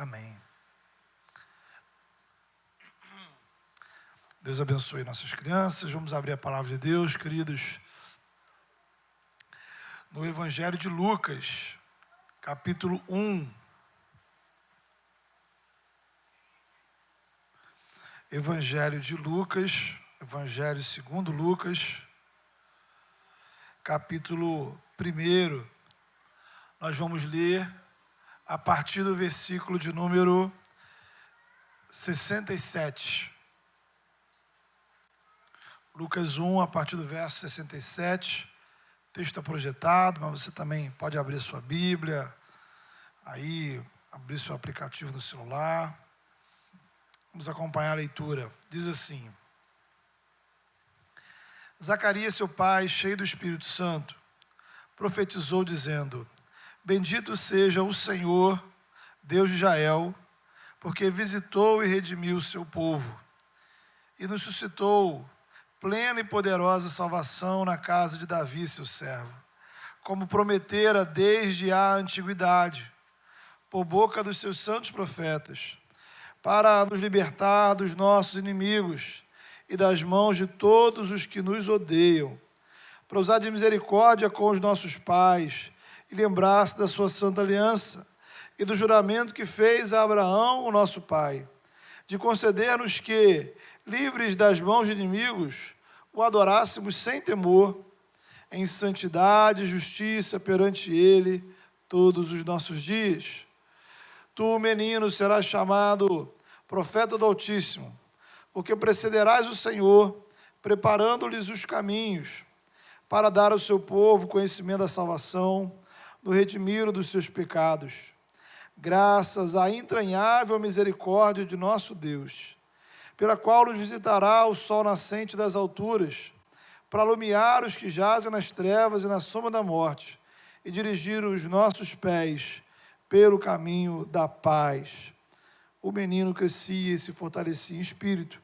Amém. Deus abençoe nossas crianças. Vamos abrir a palavra de Deus, queridos, no Evangelho de Lucas, capítulo 1. Evangelho de Lucas, Evangelho segundo Lucas, capítulo 1. Nós vamos ler a partir do versículo de número 67. Lucas 1, a partir do verso 67. O texto está projetado, mas você também pode abrir sua Bíblia, aí abrir seu aplicativo no celular. Vamos acompanhar a leitura. Diz assim: Zacarias, seu pai, cheio do Espírito Santo, profetizou dizendo: Bendito seja o Senhor, Deus de Israel, porque visitou e redimiu o seu povo, e nos suscitou plena e poderosa salvação na casa de Davi, seu servo, como prometera desde a antiguidade, por boca dos seus santos profetas, para nos libertar dos nossos inimigos e das mãos de todos os que nos odeiam, para usar de misericórdia com os nossos pais e lembrar-se da sua santa aliança e do juramento que fez a Abraão, o nosso pai, de conceder-nos que, livres das mãos de inimigos, o adorássemos sem temor, em santidade e justiça perante ele todos os nossos dias. Tu, menino, serás chamado profeta do Altíssimo, porque precederás o Senhor, preparando-lhes os caminhos, para dar ao seu povo conhecimento da salvação, do redimiro dos seus pecados, graças à entranhável misericórdia de nosso Deus, pela qual nos visitará o sol nascente das alturas, para iluminar os que jazem nas trevas e na sombra da morte, e dirigir os nossos pés pelo caminho da paz. O menino crescia e se fortalecia em espírito,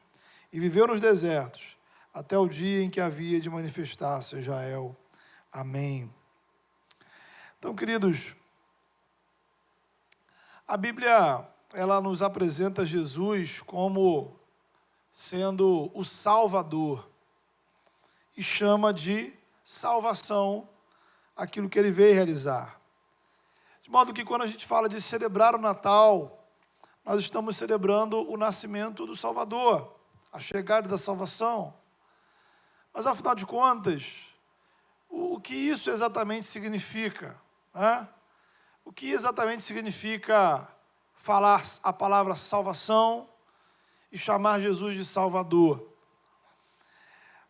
e viveu nos desertos, até o dia em que havia de manifestar-se a Israel. Amém. Então, queridos, a Bíblia, ela nos apresenta Jesus como sendo o Salvador, e chama de salvação aquilo que ele veio realizar. De modo que quando a gente fala de celebrar o Natal, nós estamos celebrando o nascimento do Salvador, a chegada da salvação. Mas, afinal de contas, o que isso exatamente significa? Né? O que exatamente significa falar a palavra salvação e chamar Jesus de Salvador?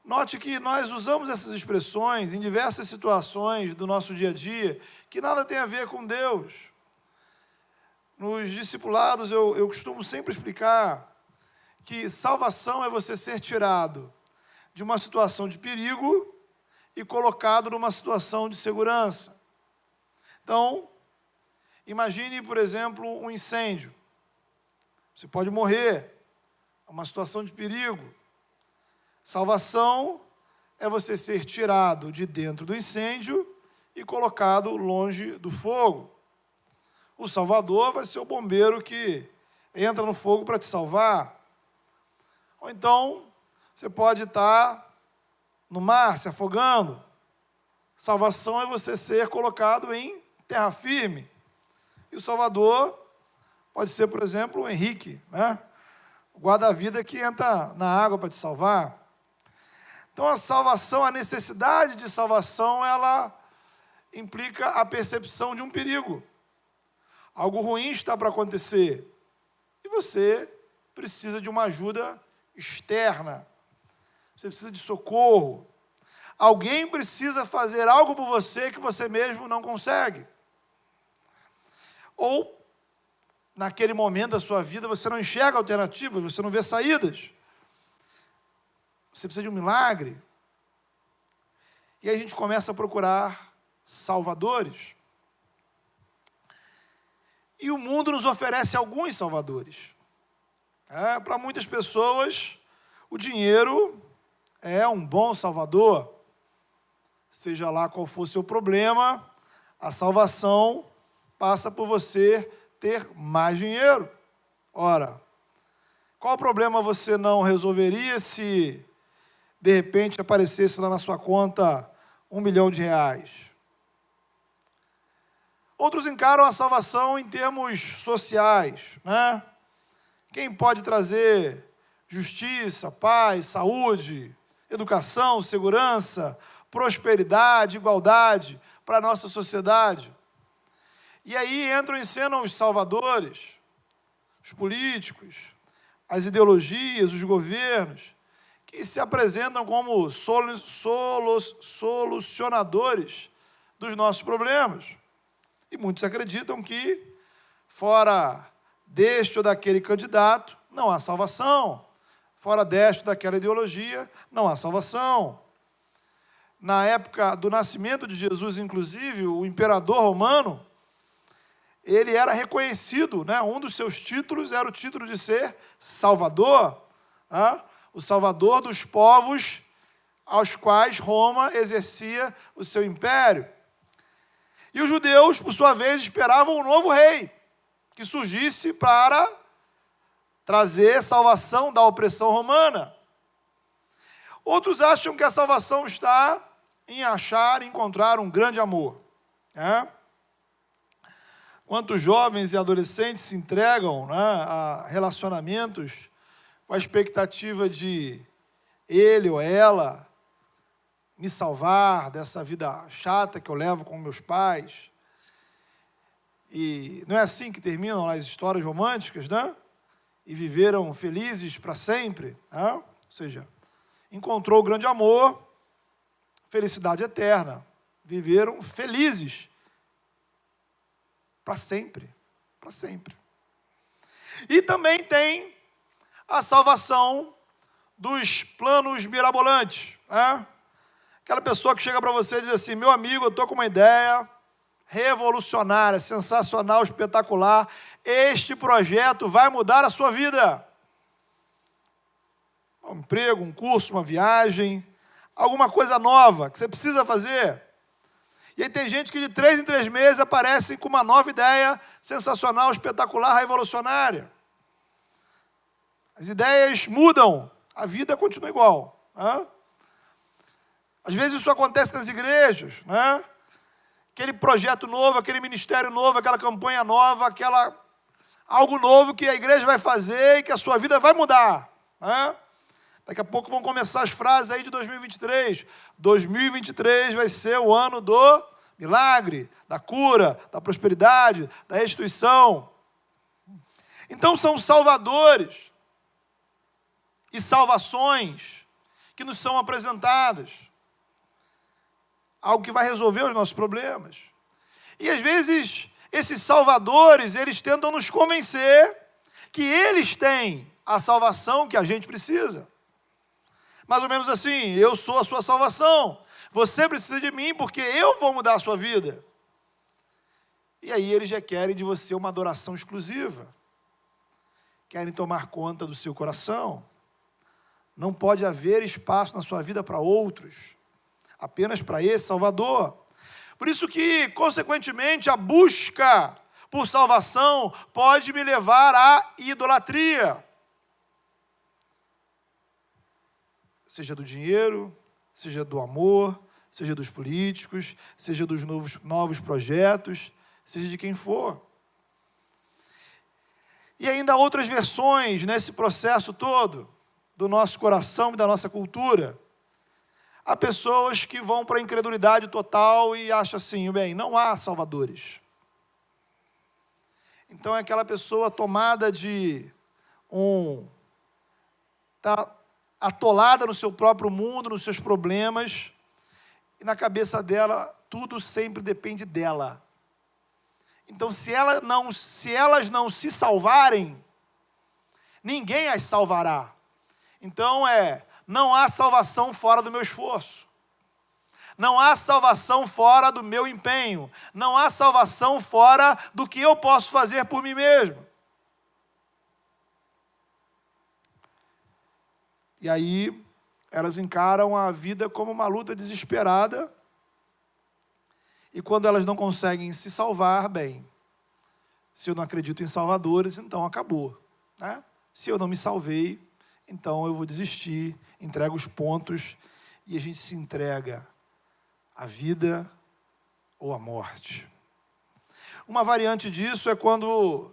Note que nós usamos essas expressões em diversas situações do nosso dia a dia que nada tem a ver com Deus. Nos discipulados eu costumo sempre explicar que salvação é você ser tirado de uma situação de perigo e colocado numa situação de segurança. Então, imagine, por exemplo, um incêndio. Você pode morrer. É uma situação de perigo. Salvação é você ser tirado de dentro do incêndio e colocado longe do fogo. O Salvador vai ser o bombeiro que entra no fogo para te salvar. Ou então, você pode estar no mar se afogando. Salvação é você ser colocado em terra firme. E o Salvador pode ser, por exemplo, o Henrique, né? O guarda-vida que entra na água para te salvar. Então, a salvação, a necessidade de salvação, ela implica a percepção de um perigo. Algo ruim está para acontecer. E você precisa de uma ajuda externa. Você precisa de socorro. Alguém precisa fazer algo por você que você mesmo não consegue. Ou, naquele momento da sua vida, você não enxerga alternativas, você não vê saídas. Você precisa de um milagre. E aí a gente começa a procurar salvadores. E o mundo nos oferece alguns salvadores. Para muitas pessoas, o dinheiro é um bom salvador. Seja lá qual for o seu problema, a salvação passa por você ter mais dinheiro. Ora, qual problema você não resolveria se, de repente, aparecesse lá na sua conta R$1 milhão? Outros encaram a salvação em termos sociais, né? Quem pode trazer justiça, paz, saúde, educação, segurança, prosperidade, igualdade para a nossa sociedade? E aí entram em cena os salvadores, os políticos, as ideologias, os governos, que se apresentam como solucionadores dos nossos problemas. E muitos acreditam que, fora deste ou daquele candidato, não há salvação. Fora deste ou daquela ideologia, não há salvação. Na época do nascimento de Jesus, inclusive, o imperador romano, ele era reconhecido, né? Um dos seus títulos era o título de ser Salvador, né? O Salvador dos povos aos quais Roma exercia o seu império. E os judeus, por sua vez, esperavam um novo rei, que surgisse para trazer salvação da opressão romana. Outros acham que a salvação está em achar e encontrar um grande amor, né? Quantos jovens e adolescentes se entregam, né, a relacionamentos com a expectativa de ele ou ela me salvar dessa vida chata que eu levo com meus pais. E não é assim que terminam as histórias românticas, né? E viveram felizes para sempre, né? Ou seja, encontrou o grande amor, felicidade eterna. Viveram felizes para sempre, para sempre. E também tem a salvação dos planos mirabolantes, né? Aquela pessoa que chega para você e diz assim: meu amigo, eu estou com uma ideia revolucionária, sensacional, espetacular. Este projeto vai mudar a sua vida. Um emprego, um curso, uma viagem, alguma coisa nova que você precisa fazer. E aí tem gente que de 3 em 3 meses aparece com uma nova ideia sensacional, espetacular, revolucionária. As ideias mudam, a vida continua igual, né? Às vezes isso acontece nas igrejas, né? Aquele projeto novo, aquele ministério novo, aquela campanha nova, algo novo que a igreja vai fazer e que a sua vida vai mudar, né? Daqui a pouco vão começar as frases aí de 2023. 2023 vai ser o ano do milagre, da cura, da prosperidade, da restituição. Então são salvadores e salvações que nos são apresentadas. Algo que vai resolver os nossos problemas. E às vezes, esses salvadores, eles tentam nos convencer que eles têm a salvação que a gente precisa. Mais ou menos assim: eu sou a sua salvação, você precisa de mim porque eu vou mudar a sua vida. E aí eles já querem de você uma adoração exclusiva. Querem tomar conta do seu coração. Não pode haver espaço na sua vida para outros, apenas para esse Salvador. Por isso que, consequentemente, a busca por salvação pode me levar à idolatria. Seja do dinheiro, seja do amor, seja dos políticos, seja dos novos projetos, seja de quem for. E ainda há outras versões nesse processo todo, do nosso coração e da nossa cultura. Há pessoas que vão para a incredulidade total e acham assim: bem, não há salvadores. Então é aquela pessoa tomada de está atolada no seu próprio mundo, nos seus problemas, e na cabeça dela tudo sempre depende dela. Então se elas não se salvarem, ninguém as salvará. Então não há salvação fora do meu esforço. Não há salvação fora do meu empenho. Não há salvação fora do que eu posso fazer por mim mesmo. E aí, elas encaram a vida como uma luta desesperada. E quando elas não conseguem se salvar, bem, Se eu não acredito em salvadores, então acabou, né? Se eu não me salvei, então eu vou desistir, entrego os pontos e a gente se entrega à vida ou à morte. Uma variante disso é quando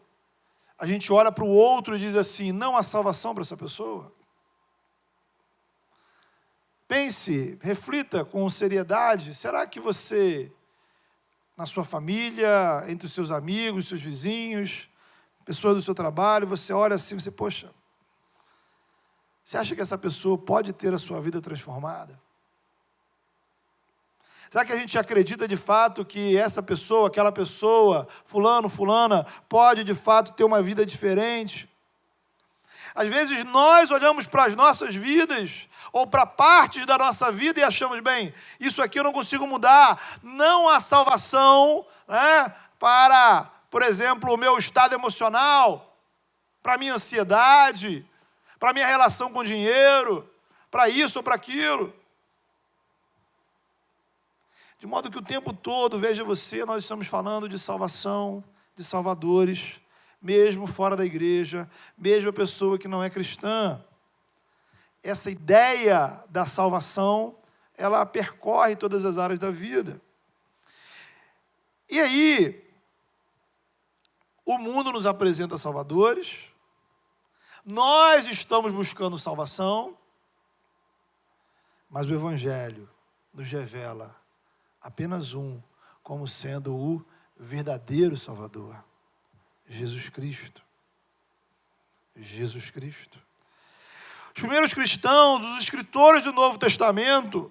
a gente olha para o outro e diz assim, não há salvação para essa pessoa. Pense, reflita com seriedade, será que você, na sua família, entre os seus amigos, seus vizinhos, pessoas do seu trabalho, você olha assim, você, poxa, você acha que essa pessoa pode ter a sua vida transformada? Será que a gente acredita de fato que essa pessoa, aquela pessoa, fulano, fulana, pode de fato ter uma vida diferente? Às vezes nós olhamos para as nossas vidas, ou para partes da nossa vida e achamos, bem, isso aqui eu não consigo mudar. Não há salvação, né, para, por exemplo, o meu estado emocional, para a minha ansiedade, para a minha relação com o dinheiro, para isso ou para aquilo. De modo que o tempo todo, veja você, nós estamos falando de salvação, de salvadores, mesmo fora da igreja, mesmo a pessoa que não é cristã. Essa ideia da salvação, ela percorre todas as áreas da vida. E aí, o mundo nos apresenta salvadores, nós estamos buscando salvação, mas o Evangelho nos revela apenas um como sendo o verdadeiro Salvador, Jesus Cristo. Jesus Cristo. Os primeiros cristãos, os escritores do Novo Testamento,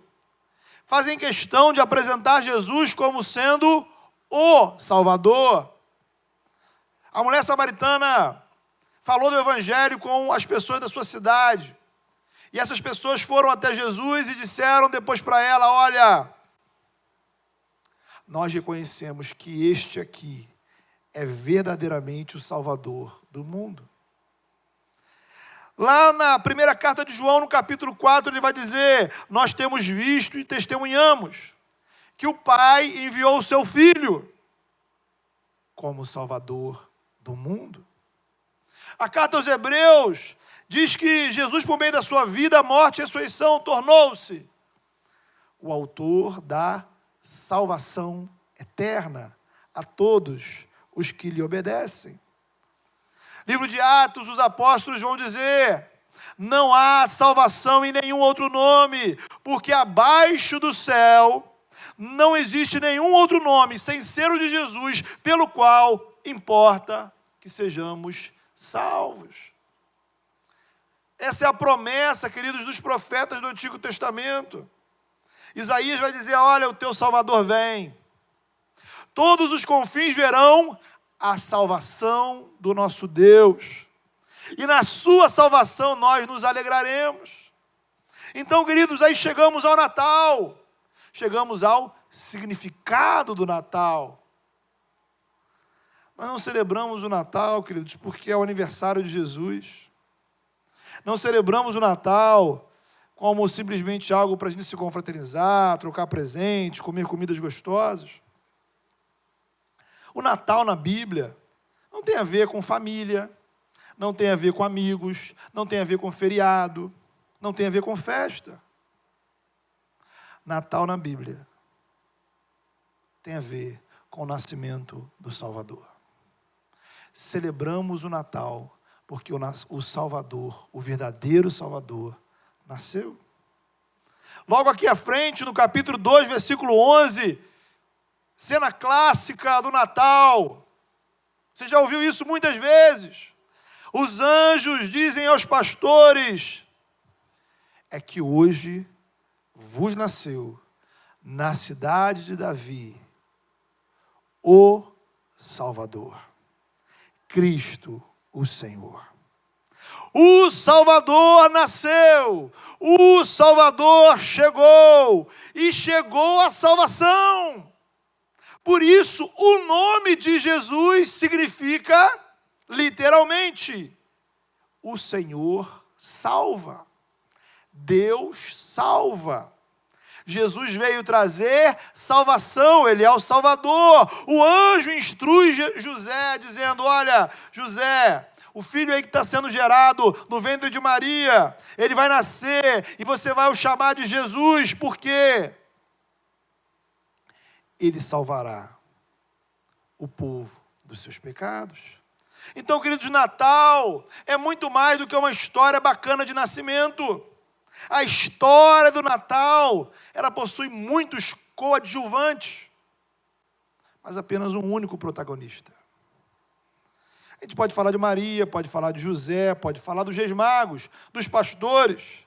fazem questão de apresentar Jesus como sendo o Salvador. A mulher samaritana falou do Evangelho com as pessoas da sua cidade. E essas pessoas foram até Jesus e disseram depois para ela, olha, nós reconhecemos que este aqui é verdadeiramente o Salvador do mundo. Lá na primeira carta de João, no capítulo 4, ele vai dizer, nós temos visto e testemunhamos que o Pai enviou o seu Filho como Salvador do mundo. A carta aos Hebreus diz que Jesus, por meio da sua vida, morte e ressurreição, tornou-se o autor da salvação eterna a todos os que lhe obedecem. Livro de Atos, os apóstolos vão dizer, não há salvação em nenhum outro nome, porque abaixo do céu não existe nenhum outro nome, sem ser o de Jesus, pelo qual importa que sejamos salvos. Essa é a promessa, queridos, dos profetas do Antigo Testamento. Isaías vai dizer, olha, o teu Salvador vem. Todos os confins verão a salvação do nosso Deus. E na sua salvação nós nos alegraremos. Então, queridos, aí chegamos ao Natal. Chegamos ao significado do Natal. Nós não celebramos o Natal, queridos, porque é o aniversário de Jesus. Não celebramos o Natal como simplesmente algo para a gente se confraternizar, trocar presentes, comer comidas gostosas. O Natal na Bíblia não tem a ver com família, não tem a ver com amigos, não tem a ver com feriado, não tem a ver com festa. Natal na Bíblia tem a ver com o nascimento do Salvador. Celebramos o Natal porque o Salvador, o verdadeiro Salvador, nasceu. Logo aqui à frente, no capítulo 2, versículo 11, cena clássica do Natal. Você já ouviu isso muitas vezes. Os anjos dizem aos pastores, é que hoje vos nasceu, na cidade de Davi, o Salvador, Cristo o Senhor. O Salvador nasceu, o Salvador chegou, e chegou a salvação. Por isso, o nome de Jesus significa, literalmente, o Senhor salva. Deus salva. Jesus veio trazer salvação, ele é o Salvador. O anjo instrui José, dizendo: olha, José, o filho aí que está sendo gerado no ventre de Maria, ele vai nascer e você vai o chamar de Jesus, porque ele salvará o povo dos seus pecados. Então, queridos, Natal é muito mais do que uma história bacana de nascimento. A história do Natal, ela possui muitos coadjuvantes, mas apenas um único protagonista. A gente pode falar de Maria, pode falar de José, pode falar dos reis magos, dos pastores,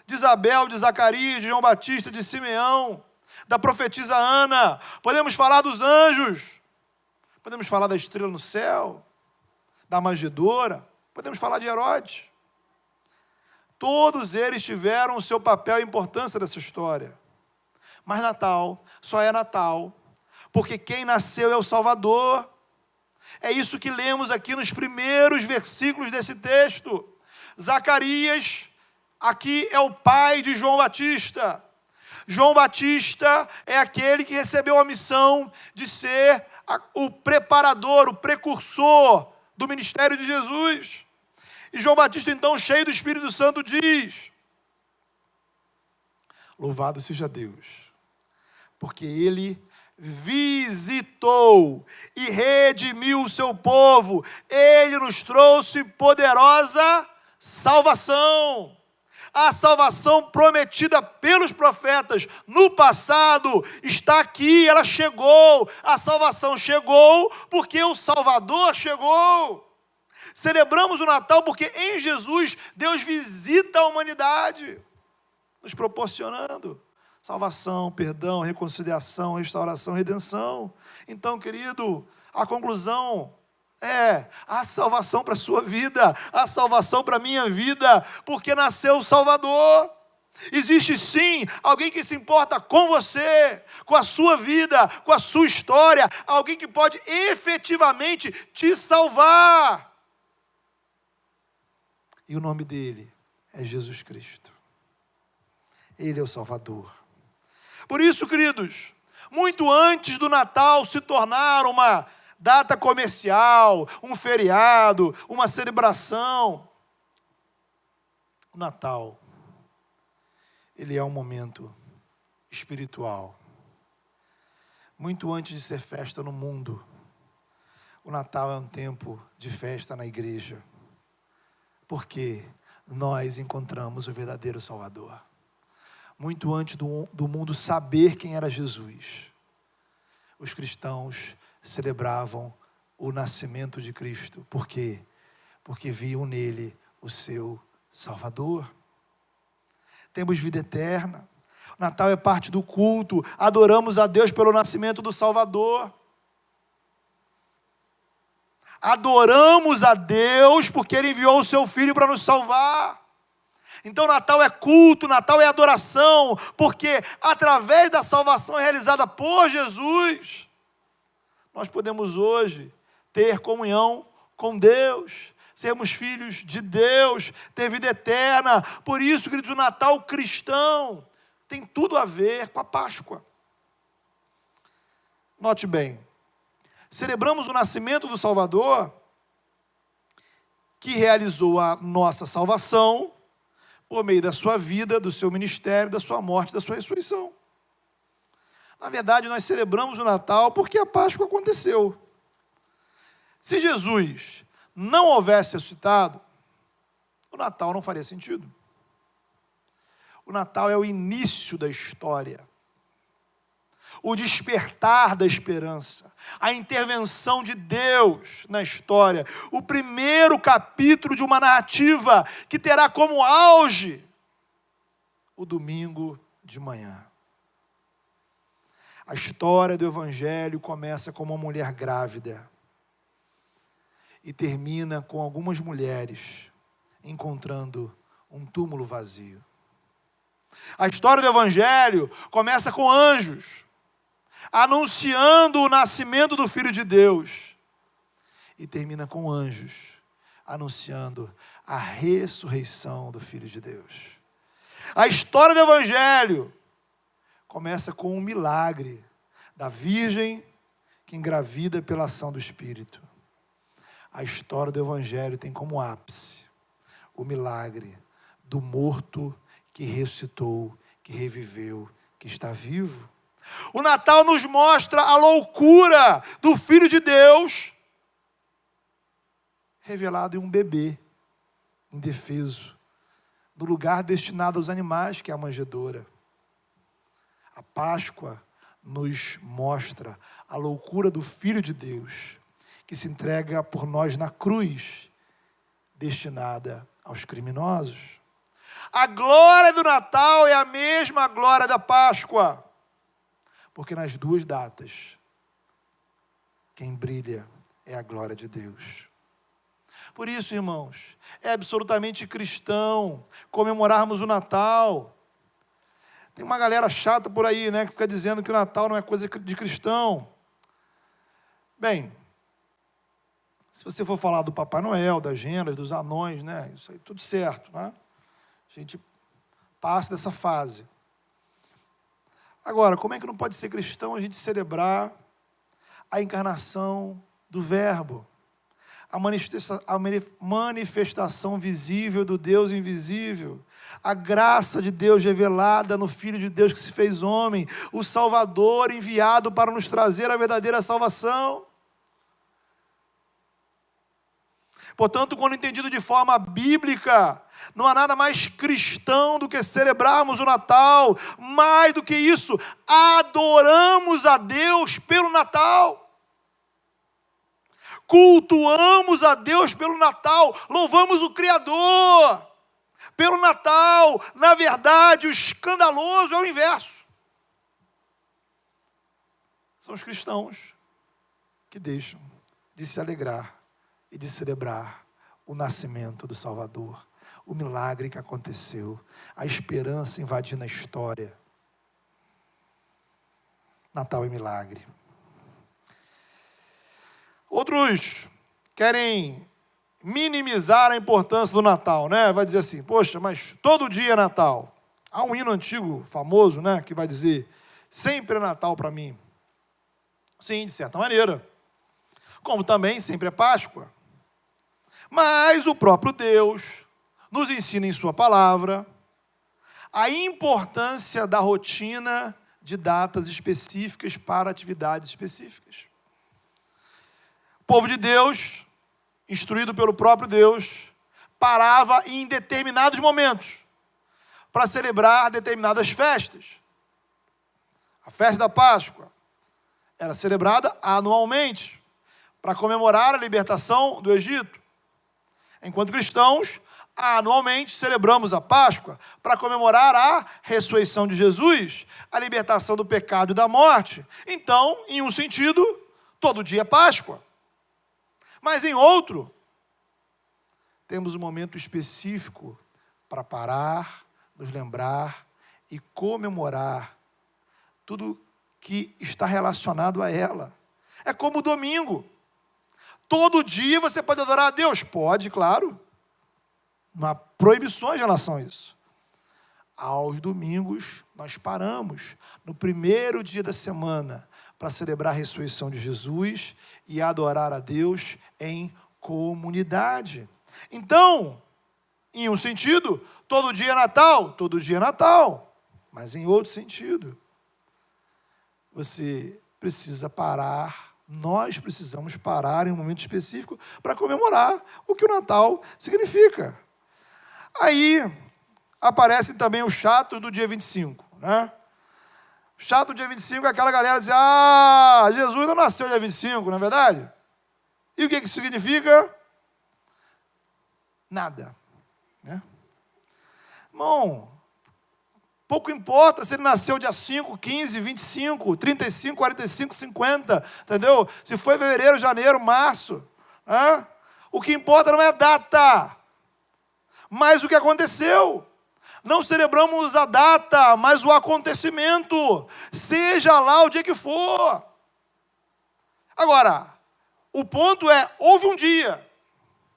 de Isabel, de Zacarias, de João Batista, de Simeão, da profetisa Ana. Podemos falar dos anjos, podemos falar da estrela no céu, da manjedoura, podemos falar de Herodes. Todos eles tiveram o seu papel e importância nessa história. Mas Natal só é Natal porque quem nasceu é o Salvador. É isso que lemos aqui nos primeiros versículos desse texto. Zacarias, aqui é o pai de João Batista. João Batista é aquele que recebeu a missão de ser o preparador, o precursor do ministério de Jesus. E João Batista, então, cheio do Espírito Santo, diz: louvado seja Deus, porque Ele visitou e redimiu o seu povo. Ele nos trouxe poderosa salvação. A salvação prometida pelos profetas no passado está aqui, ela chegou. A salvação chegou porque o Salvador chegou. Celebramos o Natal porque em Jesus Deus visita a humanidade, nos proporcionando salvação, perdão, reconciliação, restauração, redenção. Então, querido, a conclusão é a salvação para a sua vida, a salvação para a minha vida, porque nasceu o Salvador. Existe sim alguém que se importa com você, com a sua vida, com a sua história, alguém que pode efetivamente te salvar. E o nome dele é Jesus Cristo. Ele é o Salvador. Por isso, queridos, muito antes do Natal se tornar uma data comercial, um feriado, uma celebração, o Natal, ele é um momento espiritual. Muito antes de ser festa no mundo, o Natal é um tempo de festa na igreja, porque nós encontramos o verdadeiro Salvador. Muito antes do mundo saber quem era Jesus, os cristãos celebravam o nascimento de Cristo. Por quê? Porque viam nele o seu Salvador. Temos vida eterna. O Natal é parte do culto. Adoramos a Deus pelo nascimento do Salvador. Adoramos a Deus porque Ele enviou o seu Filho para nos salvar. Então Natal é culto, Natal é adoração, porque através da salvação realizada por Jesus, nós podemos hoje ter comunhão com Deus, sermos filhos de Deus, ter vida eterna. Por isso, queridos, o Natal cristão tem tudo a ver com a Páscoa. Note bem, celebramos o nascimento do Salvador, que realizou a nossa salvação, por meio da sua vida, do seu ministério, da sua morte, da sua ressurreição. Na verdade, nós celebramos o Natal porque a Páscoa aconteceu. Se Jesus não houvesse ressuscitado, o Natal não faria sentido. O Natal é o início da história, o despertar da esperança, a intervenção de Deus na história, o primeiro capítulo de uma narrativa que terá como auge o domingo de manhã. A história do Evangelho começa com uma mulher grávida e termina com algumas mulheres encontrando um túmulo vazio. A história do Evangelho começa com anjos anunciando o nascimento do Filho de Deus e termina com anjos anunciando a ressurreição do Filho de Deus. A história do Evangelho começa com um milagre da Virgem que engravida pela ação do Espírito. A história do Evangelho tem como ápice o milagre do morto que ressuscitou, que reviveu, que está vivo. O Natal nos mostra a loucura do Filho de Deus revelado em um bebê indefeso, no lugar destinado aos animais, que é a manjedoura. A Páscoa nos mostra a loucura do Filho de Deus, que se entrega por nós na cruz, destinada aos criminosos. A glória do Natal é a mesma glória da Páscoa, porque nas duas datas, quem brilha é a glória de Deus. Por isso, irmãos, é absolutamente cristão comemorarmos o Natal. Tem uma galera chata por aí, né, que fica dizendo que o Natal não é coisa de cristão. Bem, se você for falar do Papai Noel, das rendas, dos anões, né, isso aí tudo certo, né? A gente passa dessa fase. Agora, como é que não pode ser cristão a gente celebrar a encarnação do Verbo? A manifestação visível do Deus invisível, a graça de Deus revelada no Filho de Deus que se fez homem, o Salvador enviado para nos trazer a verdadeira salvação. Portanto, quando entendido de forma bíblica, não há nada mais cristão do que celebrarmos o Natal. Mais do que isso, adoramos a Deus pelo Natal. Cultuamos a Deus pelo Natal, louvamos o Criador pelo Natal. Na verdade, o escandaloso é o inverso. São os cristãos que deixam de se alegrar e de celebrar o nascimento do Salvador, o milagre que aconteceu, a esperança invadindo a história. Natal é milagre. Outros querem minimizar a importância do Natal, né? Vai dizer assim, poxa, mas todo dia é Natal. Há um hino antigo, famoso, né, que vai dizer, sempre é Natal para mim. Sim, de certa maneira. Como também sempre é Páscoa. Mas o próprio Deus nos ensina em sua palavra a importância da rotina de datas específicas para atividades específicas. O povo de Deus, instruído pelo próprio Deus, parava em determinados momentos para celebrar determinadas festas. A festa da Páscoa era celebrada anualmente para comemorar a libertação do Egito. Enquanto cristãos, anualmente celebramos a Páscoa para comemorar a ressurreição de Jesus, a libertação do pecado e da morte. Então, em um sentido, todo dia é Páscoa. Mas em outro, temos um momento específico para parar, nos lembrar e comemorar tudo que está relacionado a ela. É como o domingo. Todo dia você pode adorar a Deus? Pode, claro. Não há proibições em relação a isso. Aos domingos, nós paramos, no primeiro dia da semana, para celebrar a ressurreição de Jesus e adorar a Deus em comunidade. Então, em um sentido, todo dia é Natal? Todo dia é Natal. Mas em outro sentido, você precisa parar, nós precisamos parar em um momento específico para comemorar o que o Natal significa. Aí aparecem também os chatos do dia 25, né? Chato do dia 25 é aquela galera que diz, Jesus não nasceu dia 25, não é verdade? E o que isso significa? Nada, né? Irmão, pouco importa se ele nasceu dia 5, 15, 25, 35, 45, 50, entendeu? Se foi fevereiro, janeiro, março, né? O que importa não é a data, mas o que aconteceu. Não celebramos a data, mas o acontecimento, seja lá o dia que for. Agora, o ponto é, houve um dia,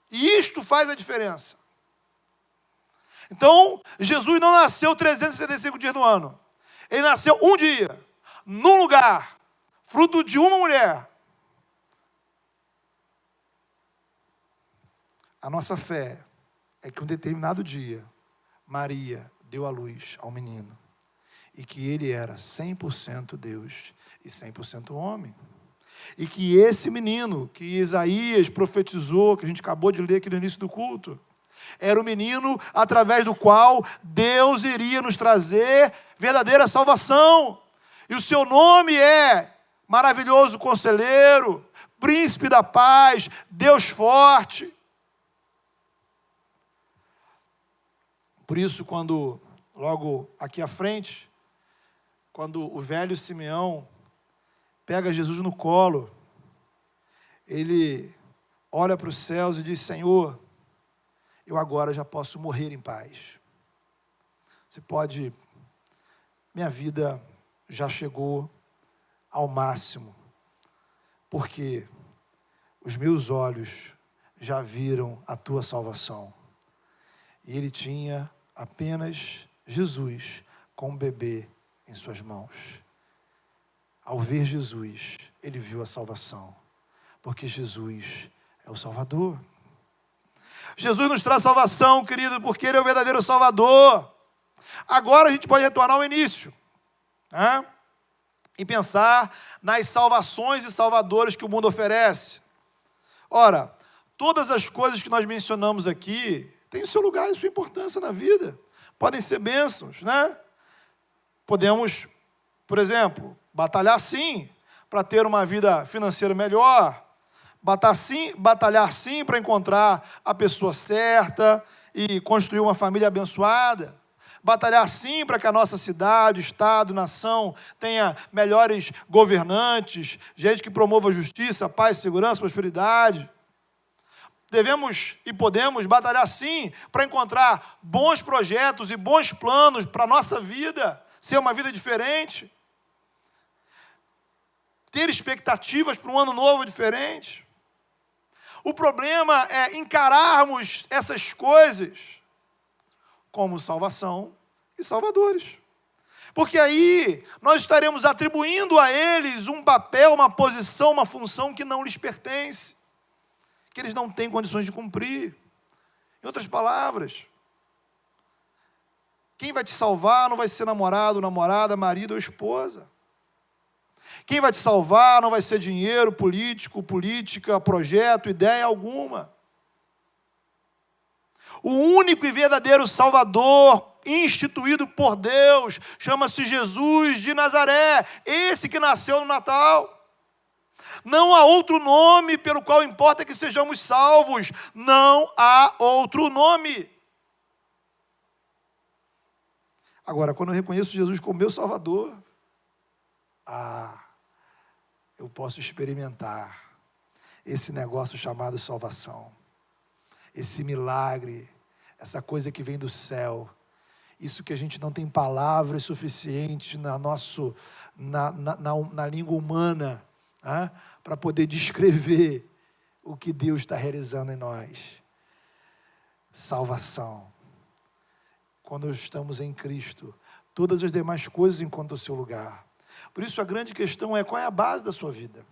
e isto faz a diferença. Então, Jesus não nasceu 365 dias no ano. Ele nasceu um dia, num lugar, fruto de uma mulher. A nossa fé é que um determinado dia, Maria deu à luz ao menino. E que ele era 100% Deus e 100% homem. E que esse menino, que Isaías profetizou, que a gente acabou de ler aqui no início do culto, era o menino através do qual Deus iria nos trazer verdadeira salvação. E o seu nome é Maravilhoso Conselheiro, Príncipe da Paz, Deus Forte. Por isso, quando, logo aqui à frente, quando o velho Simeão pega Jesus no colo, ele olha para os céus e diz: Senhor, eu agora já posso morrer em paz. Você pode, minha vida já chegou ao máximo, porque os meus olhos já viram a tua salvação. E ele tinha apenas Jesus com um bebê em suas mãos. Ao ver Jesus, ele viu a salvação, porque Jesus é o Salvador. Jesus nos traz salvação, querido, porque ele é o verdadeiro Salvador. Agora a gente pode retornar ao início, né? E pensar nas salvações e salvadores que o mundo oferece. Ora, todas as coisas que nós mencionamos aqui têm o seu lugar e sua importância na vida. Podem ser bênçãos, né? Podemos, por exemplo, batalhar sim para ter uma vida financeira melhor, batalhar sim para encontrar a pessoa certa e construir uma família abençoada, batalhar sim para que a nossa cidade, estado, nação tenha melhores governantes, gente que promova justiça, paz, segurança, prosperidade. Devemos e podemos batalhar sim para encontrar bons projetos e bons planos para a nossa vida, ser uma vida diferente, ter expectativas para um ano novo diferente. O problema é encararmos essas coisas como salvação e salvadores. Porque aí nós estaremos atribuindo a eles um papel, uma posição, uma função que não lhes pertence, que eles não têm condições de cumprir. Em outras palavras, quem vai te salvar não vai ser namorado, namorada, marido ou esposa. Quem vai te salvar não vai ser dinheiro, político, política, projeto, ideia alguma. O único e verdadeiro Salvador instituído por Deus chama-se Jesus de Nazaré, esse que nasceu no Natal. Não há outro nome pelo qual importa que sejamos salvos. Não há outro nome. Agora, quando eu reconheço Jesus como meu Salvador, eu posso experimentar esse negócio chamado salvação. Esse milagre, essa coisa que vem do céu. Isso que a gente não tem palavras suficientes na língua humana, para poder descrever o que Deus está realizando em nós. Salvação. Quando estamos em Cristo, todas as demais coisas encontram o seu lugar. Por isso a grande questão é: qual é a base da sua vida?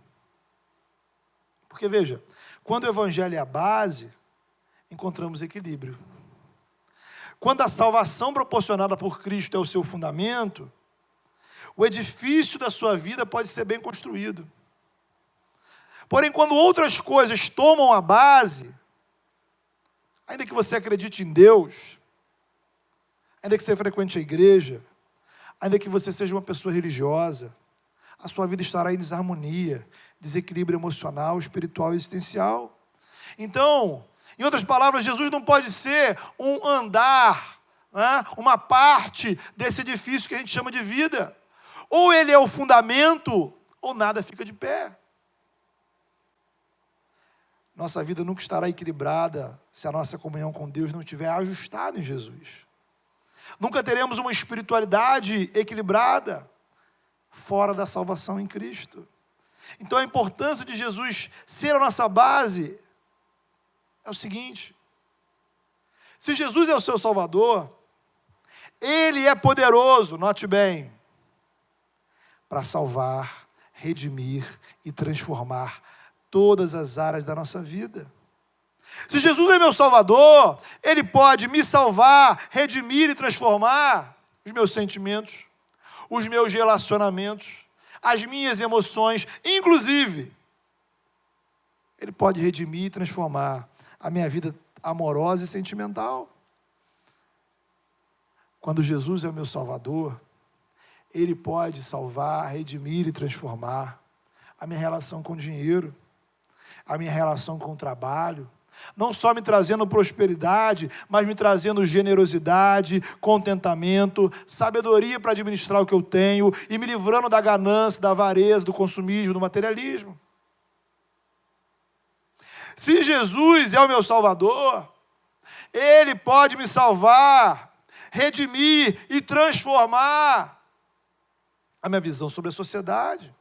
Porque veja, quando o Evangelho é a base, encontramos equilíbrio. Quando a salvação proporcionada por Cristo é o seu fundamento, o edifício da sua vida pode ser bem construído. Porém, quando outras coisas tomam a base, ainda que você acredite em Deus, ainda que você frequente a igreja, ainda que você seja uma pessoa religiosa, a sua vida estará em desarmonia, desequilíbrio emocional, espiritual e existencial. Então, em outras palavras, Jesus não pode ser um andar, uma parte desse edifício que a gente chama de vida. Ou ele é o fundamento, ou nada fica de pé. Nossa vida nunca estará equilibrada se a nossa comunhão com Deus não estiver ajustada em Jesus. Nunca teremos uma espiritualidade equilibrada fora da salvação em Cristo. Então a importância de Jesus ser a nossa base é o seguinte: se Jesus é o seu Salvador, Ele é poderoso, note bem, para salvar, redimir e transformar todas as áreas da nossa vida. Se Jesus é meu Salvador, Ele pode me salvar, redimir e transformar os meus sentimentos, os meus relacionamentos, as minhas emoções, inclusive, Ele pode redimir e transformar a minha vida amorosa e sentimental. Quando Jesus é o meu Salvador, Ele pode salvar, redimir e transformar a minha relação com o dinheiro, a minha relação com o trabalho, não só me trazendo prosperidade, mas me trazendo generosidade, contentamento, sabedoria para administrar o que eu tenho e me livrando da ganância, da avareza, do consumismo, do materialismo. Se Jesus é o meu Salvador, Ele pode me salvar, redimir e transformar a minha visão sobre a sociedade,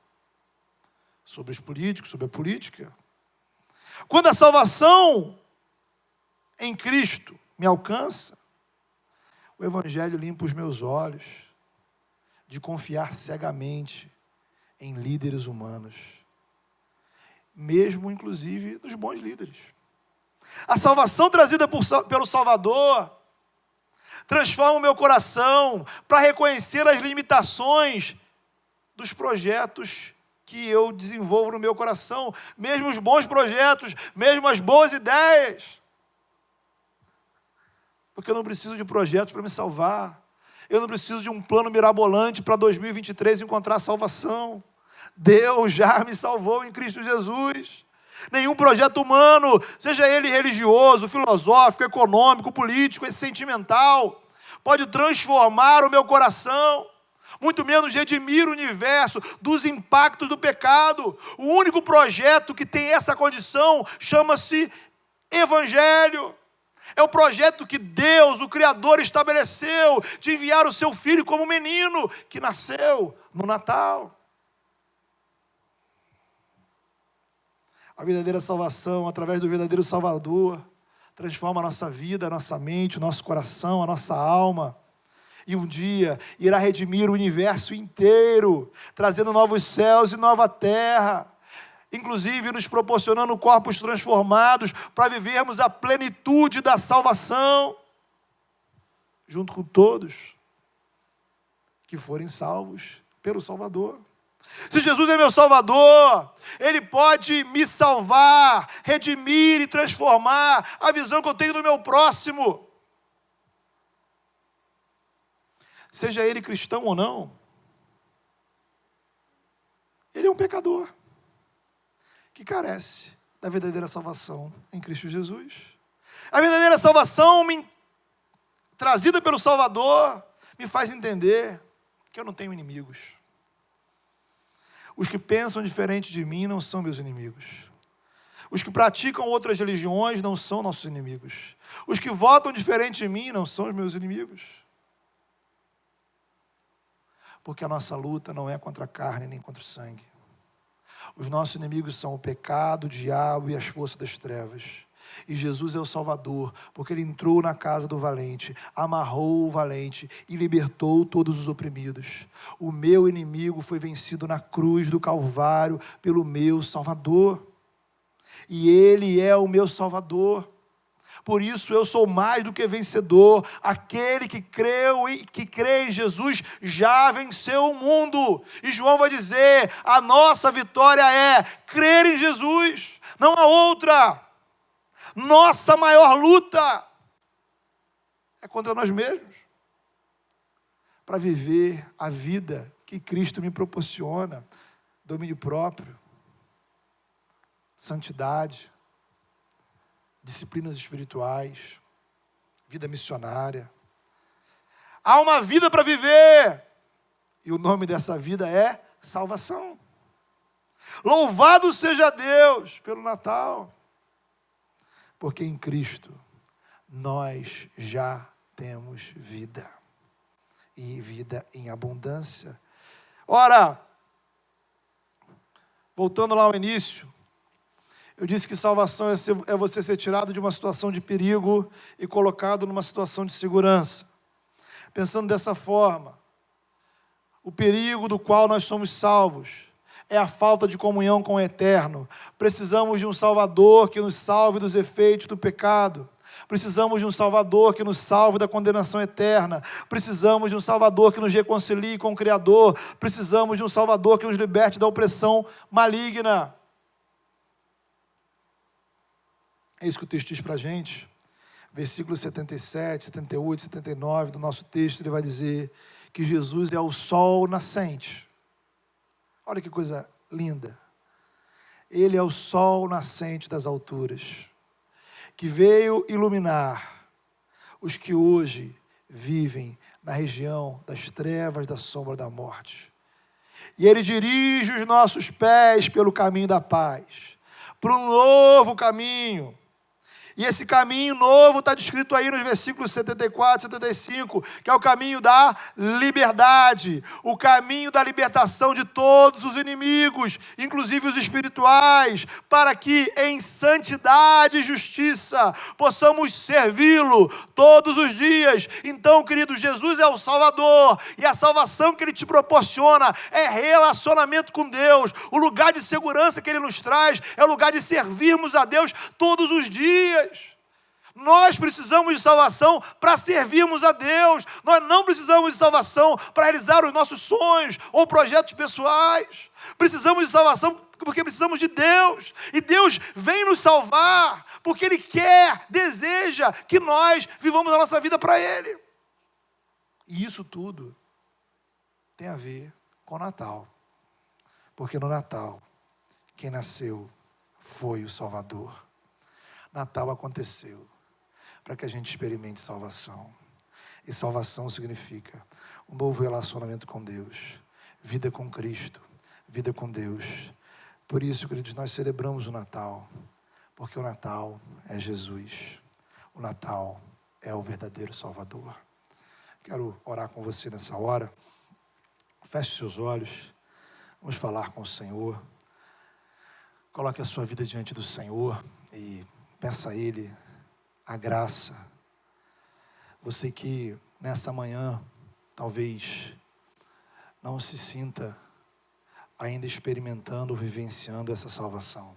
sobre os políticos, sobre a política. Quando a salvação em Cristo me alcança, o Evangelho limpa os meus olhos de confiar cegamente em líderes humanos, mesmo inclusive dos bons líderes. A salvação trazida pelo Salvador transforma o meu coração para reconhecer as limitações dos projetos que eu desenvolvo no meu coração, mesmo os bons projetos, mesmo as boas ideias. Porque eu não preciso de projetos para me salvar. Eu não preciso de um plano mirabolante para 2023 encontrar salvação. Deus já me salvou em Cristo Jesus. Nenhum projeto humano, seja ele religioso, filosófico, econômico, político, sentimental, pode transformar o meu coração, muito menos redimir o universo dos impactos do pecado. O único projeto que tem essa condição chama-se Evangelho. É o projeto que Deus, o Criador, estabeleceu de enviar o seu Filho como menino que nasceu no Natal. A verdadeira salvação, através do verdadeiro Salvador, transforma a nossa vida, a nossa mente, o nosso coração, a nossa alma. E um dia irá redimir o universo inteiro, trazendo novos céus e nova terra, inclusive nos proporcionando corpos transformados para vivermos a plenitude da salvação, junto com todos que forem salvos pelo Salvador. Se Jesus é meu Salvador, Ele pode me salvar, redimir e transformar a visão que eu tenho do meu próximo. Seja ele cristão ou não, ele é um pecador que carece da verdadeira salvação em Cristo Jesus. A verdadeira salvação trazida pelo Salvador me faz entender que eu não tenho inimigos. Os que pensam diferente de mim não são meus inimigos. Os que praticam outras religiões não são nossos inimigos. Os que votam diferente de mim não são os meus inimigos. Porque a nossa luta não é contra a carne nem contra o sangue. Os nossos inimigos são o pecado, o diabo e as forças das trevas. E Jesus é o Salvador, porque Ele entrou na casa do valente, amarrou o valente e libertou todos os oprimidos. O meu inimigo foi vencido na cruz do Calvário pelo meu Salvador. E Ele é o meu Salvador. Por isso eu sou mais do que vencedor. Aquele que crê em Jesus já venceu o mundo. E João vai dizer, a nossa vitória é crer em Jesus, não há outra. Nossa maior luta é contra nós mesmos, para viver a vida que Cristo me proporciona, domínio próprio, santidade, disciplinas espirituais, vida missionária. Há uma vida para viver, e o nome dessa vida é salvação. Louvado seja Deus pelo Natal, porque em Cristo nós já temos vida, e vida em abundância. Ora, voltando lá ao início, eu disse que salvação é você ser tirado de uma situação de perigo e colocado numa situação de segurança. Pensando dessa forma, O perigo do qual nós somos salvos é a falta de comunhão com o Eterno. Precisamos de um Salvador que nos salve dos efeitos do pecado. Precisamos de um Salvador que nos salve da condenação eterna. Precisamos de um Salvador que nos reconcilie com o Criador. Precisamos de um Salvador que nos liberte da opressão maligna. É isso que o texto diz para a gente. Versículos 77, 78, 79 do nosso texto, ele vai dizer que Jesus é o sol nascente. Olha que coisa linda. Ele é o sol nascente das alturas, que veio iluminar os que hoje vivem na região das trevas, da sombra da morte. E ele dirige os nossos pés pelo caminho da paz, para um novo caminho. E esse caminho novo está descrito aí nos versículos 74 e 75, que é o caminho da liberdade, o caminho da libertação de todos os inimigos, inclusive os espirituais, para que em santidade e justiça possamos servi-lo todos os dias. Então, querido, Jesus é o Salvador, e a salvação que Ele te proporciona é relacionamento com Deus. O lugar de segurança que Ele nos traz é o lugar de servirmos a Deus todos os dias. Nós precisamos de salvação para servirmos a Deus. Nós não precisamos de salvação para realizar os nossos sonhos ou projetos pessoais. Precisamos de salvação porque precisamos de Deus. E Deus vem nos salvar porque Ele quer, deseja que nós vivamos a nossa vida para Ele. E isso tudo tem a ver com o Natal. Porque no Natal, quem nasceu foi o Salvador. Natal aconteceu para que a gente experimente salvação. E salvação significa um novo relacionamento com Deus, vida com Cristo, vida com Deus. Por isso, queridos, nós celebramos o Natal, porque o Natal é Jesus. O Natal é o verdadeiro Salvador. Quero orar com você nessa hora. Feche seus olhos. Vamos falar com o Senhor. Coloque a sua vida diante do Senhor e peça a Ele a graça. Você que nessa manhã talvez não se sinta ainda experimentando ou vivenciando essa salvação.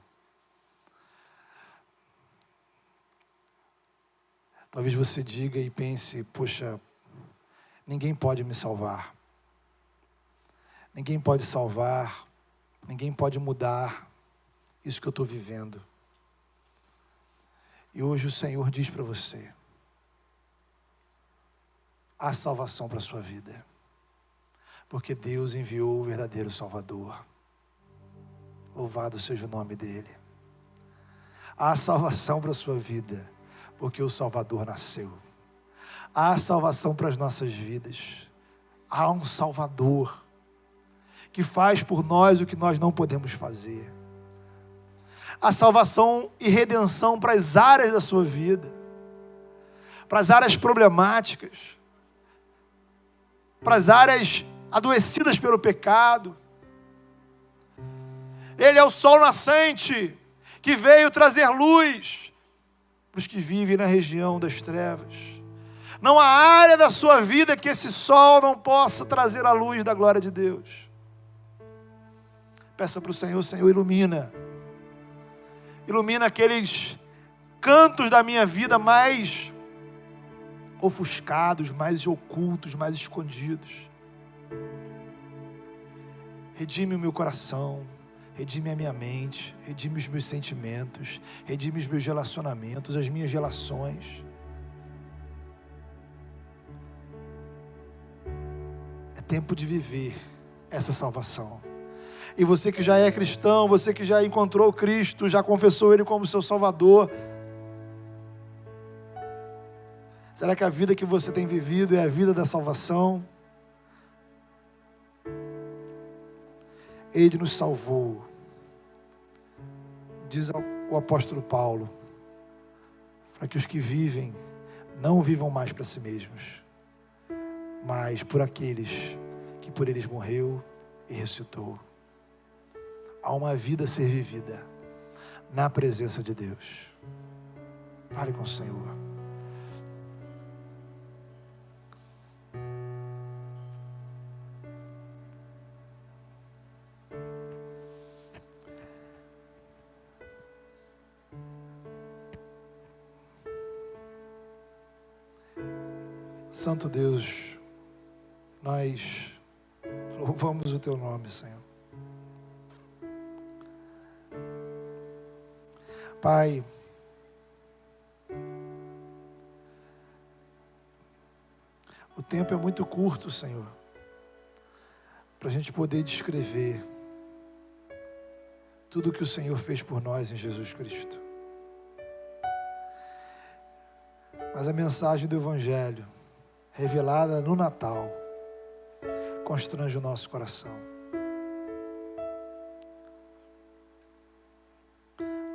Talvez você diga e pense, poxa, ninguém pode me salvar. Ninguém pode salvar, ninguém pode mudar isso que eu estou vivendo. E hoje o Senhor diz para você, há salvação para a sua vida, porque Deus enviou o verdadeiro Salvador. Louvado seja o nome dEle. Há salvação para a sua vida, porque o Salvador nasceu. Há salvação para as nossas vidas. Há um Salvador que faz por nós o que nós não podemos fazer. A salvação e redenção para as áreas da sua vida, para as áreas problemáticas, para as áreas adoecidas pelo pecado. Ele é o sol nascente que veio trazer luz para os que vivem na região das trevas. Não há área da sua vida que esse sol não possa trazer a luz da glória de Deus. Peça para o Senhor, Senhor, ilumina aqueles cantos da minha vida mais ofuscados, mais ocultos, mais escondidos. Redime o meu coração, redime a minha mente, redime os meus sentimentos, redime os meus relacionamentos, as minhas relações. É tempo de viver essa salvação. E você que já é cristão, você que já encontrou Cristo, já confessou Ele como seu Salvador, será que a vida que você tem vivido é a vida da salvação? Ele nos salvou, diz o apóstolo Paulo, para que os que vivem não vivam mais para si mesmos, mas por aqueles que por eles morreu e ressuscitou. Há uma vida a ser vivida na presença de Deus. Fale com o Senhor. Santo Deus, nós louvamos o Teu nome, Senhor. Pai, o tempo é muito curto, Senhor, para a gente poder descrever tudo o que o Senhor fez por nós em Jesus Cristo. Mas a mensagem do Evangelho, revelada no Natal, constrange o nosso coração.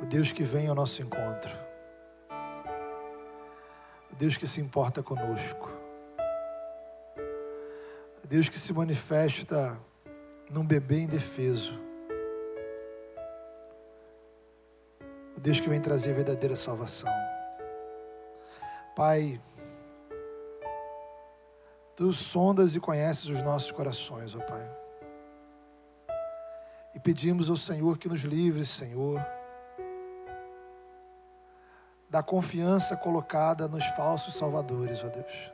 O Deus que vem ao nosso encontro, o Deus que se importa conosco, o Deus que se manifesta num bebê indefeso, o Deus que vem trazer verdadeira salvação. Pai, Tu sondas e conheces os nossos corações, ó Pai. E pedimos ao Senhor que nos livre, Senhor, da confiança colocada nos falsos salvadores, ó Deus.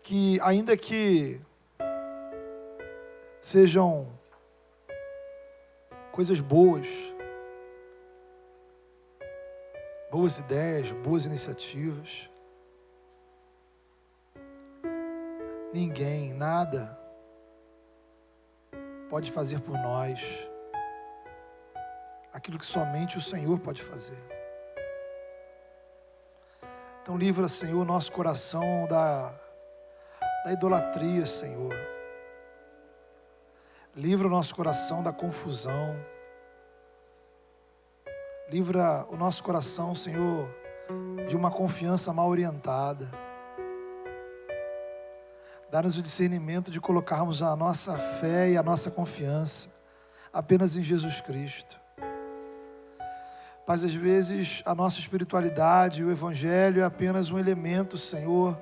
Que ainda que sejam coisas boas ideias, boas iniciativas, ninguém, nada pode fazer por nós aquilo que somente o Senhor pode fazer. Então livra, Senhor, nosso coração da idolatria, Senhor. Livra o nosso coração da confusão. Livra o nosso coração, Senhor, de uma confiança mal orientada. Dá-nos o discernimento de colocarmos a nossa fé e a nossa confiança apenas em Jesus Cristo. Pai, às vezes a nossa espiritualidade, o Evangelho é apenas um elemento, Senhor,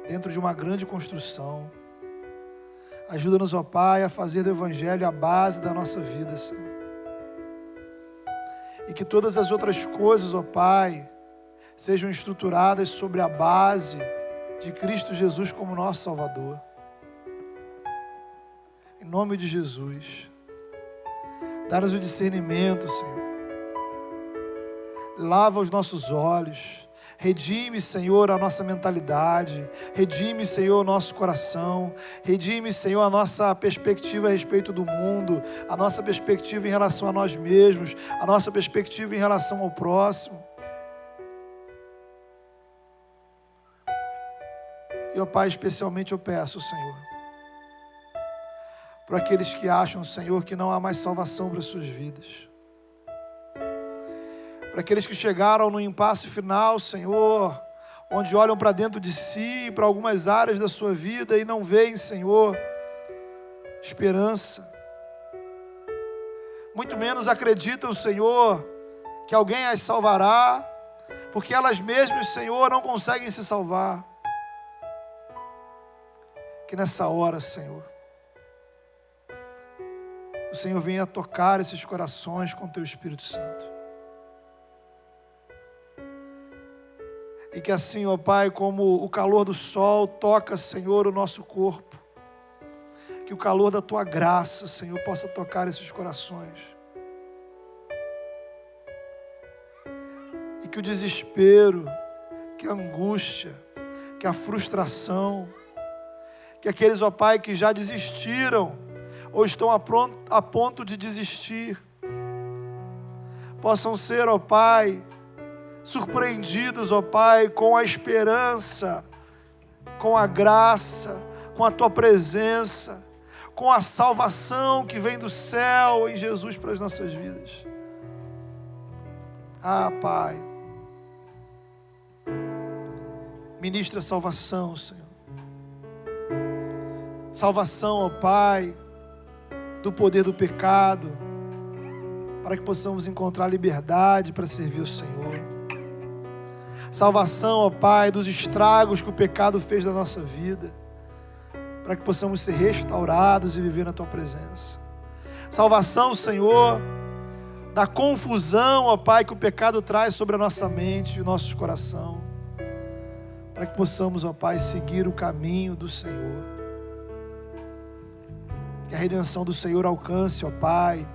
dentro de uma grande construção. Ajuda-nos, ó Pai, a fazer do Evangelho a base da nossa vida, Senhor. E que todas as outras coisas, ó Pai, sejam estruturadas sobre a base de Cristo Jesus como nosso Salvador. Em nome de Jesus, dá-nos o discernimento, Senhor. Lava os nossos olhos. Redime, Senhor, a nossa mentalidade. Redime, Senhor, o nosso coração. Redime, Senhor, a nossa perspectiva a respeito do mundo. A nossa perspectiva em relação a nós mesmos. A nossa perspectiva em relação ao próximo. E, ó Pai, especialmente eu peço, Senhor, para aqueles que acham, Senhor, que não há mais salvação para as suas vidas. Para aqueles que chegaram no impasse final, Senhor, onde olham para dentro de si, para algumas áreas da sua vida e não veem, Senhor, esperança. Muito menos acreditam, Senhor, que alguém as salvará, porque elas mesmas, Senhor, não conseguem se salvar. Que nessa hora, Senhor, o Senhor venha tocar esses corações com Teu Espírito Santo. E que assim, ó Pai, como o calor do sol toca, Senhor, o nosso corpo, que o calor da Tua graça, Senhor, possa tocar esses corações. E que o desespero, que a angústia, que a frustração, que aqueles, ó Pai, que já desistiram ou estão a ponto de desistir, possam ser, ó Pai, surpreendidos, ó Pai, com a esperança, com a graça, com a Tua presença, com a salvação que vem do céu em Jesus para as nossas vidas. Ah, Pai, ministra salvação, Senhor. Salvação, ó Pai, do poder do pecado, para que possamos encontrar liberdade para servir o Senhor. Salvação, ó Pai, dos estragos que o pecado fez na nossa vida, para que possamos ser restaurados e viver na Tua presença. Salvação, Senhor, da confusão, ó Pai, que o pecado traz sobre a nossa mente e o nosso coração, para que possamos, ó Pai, seguir o caminho do Senhor. Que a redenção do Senhor alcance, ó Pai,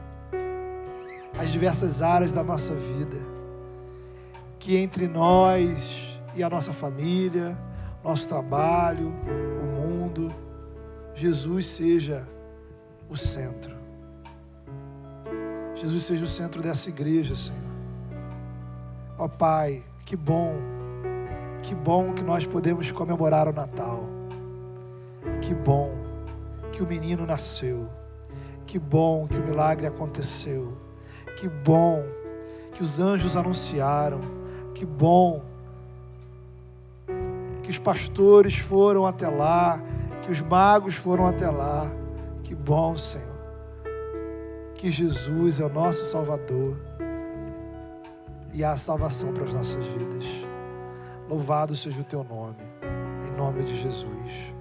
as diversas áreas da nossa vida. Que entre nós e a nossa família, nosso trabalho, o mundo, Jesus seja o centro. Jesus seja o centro dessa igreja, Senhor. Ó Pai, que bom que nós podemos comemorar o Natal. Que bom que o menino nasceu. Que bom que o milagre aconteceu. Que bom que os anjos anunciaram. Que bom que os pastores foram até lá, que os magos foram até lá. Que bom, Senhor, que Jesus é o nosso Salvador e há salvação para as nossas vidas. Louvado seja o teu nome, em nome de Jesus.